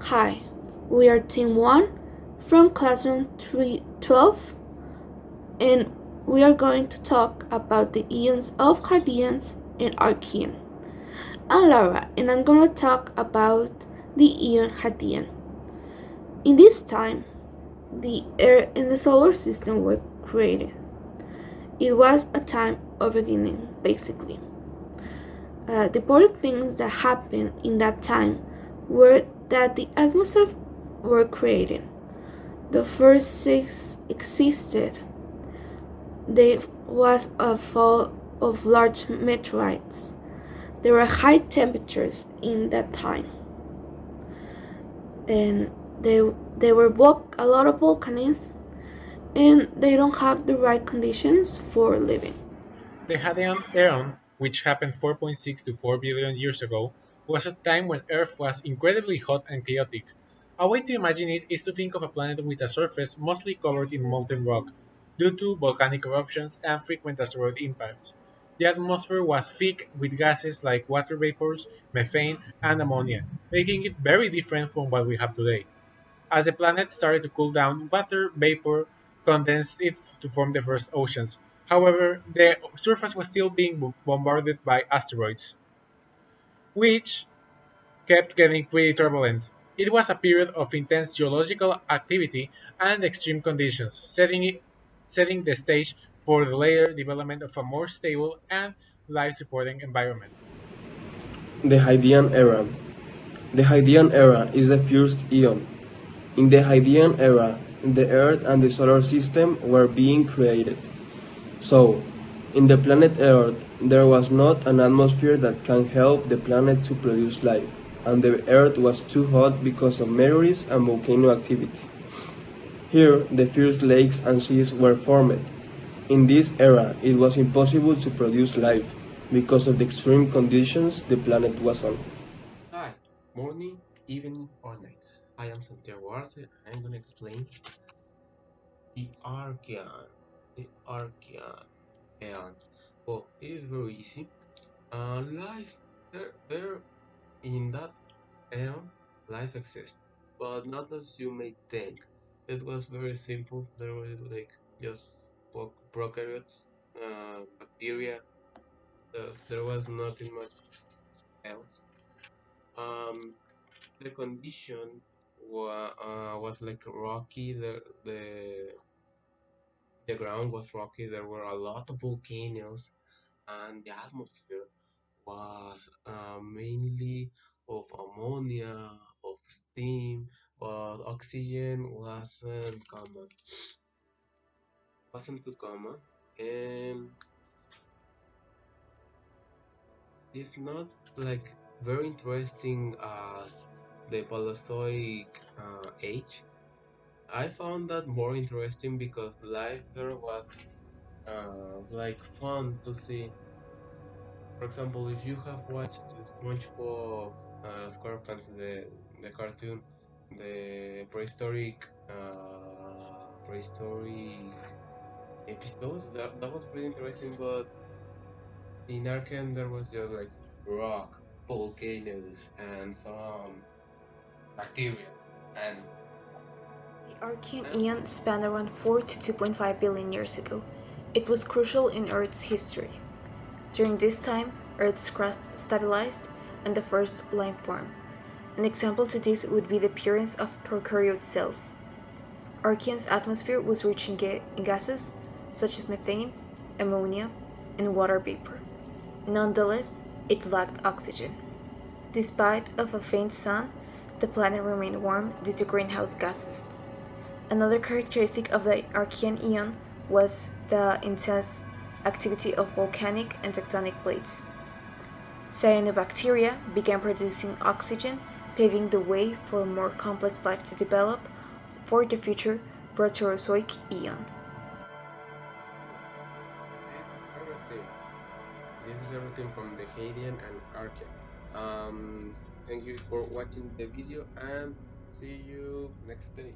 Hi, we are Team 1 from Classroom 312, and we are going to talk about the Eons of Hadeans and Archean. I'm Laura, and I'm going to talk about the Eon Hadean. In this time, the Earth and the solar system were created. It was a time of beginning, basically. The important things that happened in that time were that the atmosphere were created. The first six existed. There was a fall of large meteorites. There were high temperatures in that time, and there were a lot of volcanoes, and they don't have the right conditions for living. The Hadean Eon, which happened 4.6 to 4 billion years ago, was a time when Earth was incredibly hot and chaotic. A way to imagine it is to think of a planet with a surface mostly covered in molten rock, due to volcanic eruptions and frequent asteroid impacts. The atmosphere was thick with gases like water vapors, methane, and ammonia, making it very different from what we have today. As the planet started to cool down, water vapor condensed it to form the first oceans. However, the surface was still being bombarded by asteroids, which kept getting pretty turbulent. It was a period of intense geological activity and extreme conditions, setting the stage for the later development of a more stable and life-supporting environment. The Hadean era. The Hadean era is the first eon. In the Hadean era, the Earth and the solar system were being created. So, in the planet Earth, there was not an atmosphere that can help the planet to produce life, and the Earth was too hot because of meteors and volcano activity. Here, the first lakes and seas were formed. In this era, it was impossible to produce life because of the extreme conditions the planet was on. Hi, morning, evening, or night. I am Santiago Arce and I'm gonna explain the Archean. The Archean Aeon. Well, it is very easy. Life there in that Aeon, life exists, but not as you may think. It was very simple. There were like just prokaryotes, bacteria. There was nothing much else. Um, the condition was like rocky. The ground was rocky. There were a lot of volcanoes, and the atmosphere was mainly of ammonia, of steam, but oxygen wasn't too common, and it's not like very interesting as the Paleozoic age. I found that more interesting because life there was like fun to see. For example, if you have watched the SpongeBob SquarePants, the cartoon, the prehistoric episodes, that was pretty interesting. But in Arkham, there was just like rock, volcanoes, and some bacteria, and The Archean and Eon spanned around 4 to 2.5 billion years ago. It was crucial in Earth's history. During this time, Earth's crust stabilized and the first life formed. An example to this would be the appearance of prokaryote cells. Archean's atmosphere was rich in gases such as methane, ammonia, and water vapor. Nonetheless, it lacked oxygen. Despite of a faint sun, the planet remained warm due to greenhouse gases. Another characteristic of the Archean Eon was the intense activity of volcanic and tectonic plates. Cyanobacteria began producing oxygen, paving the way for more complex life to develop for the future Proterozoic Eon. this is everything. This is everything from the Hadean and Archean. Thank you for watching the video and see you next stage.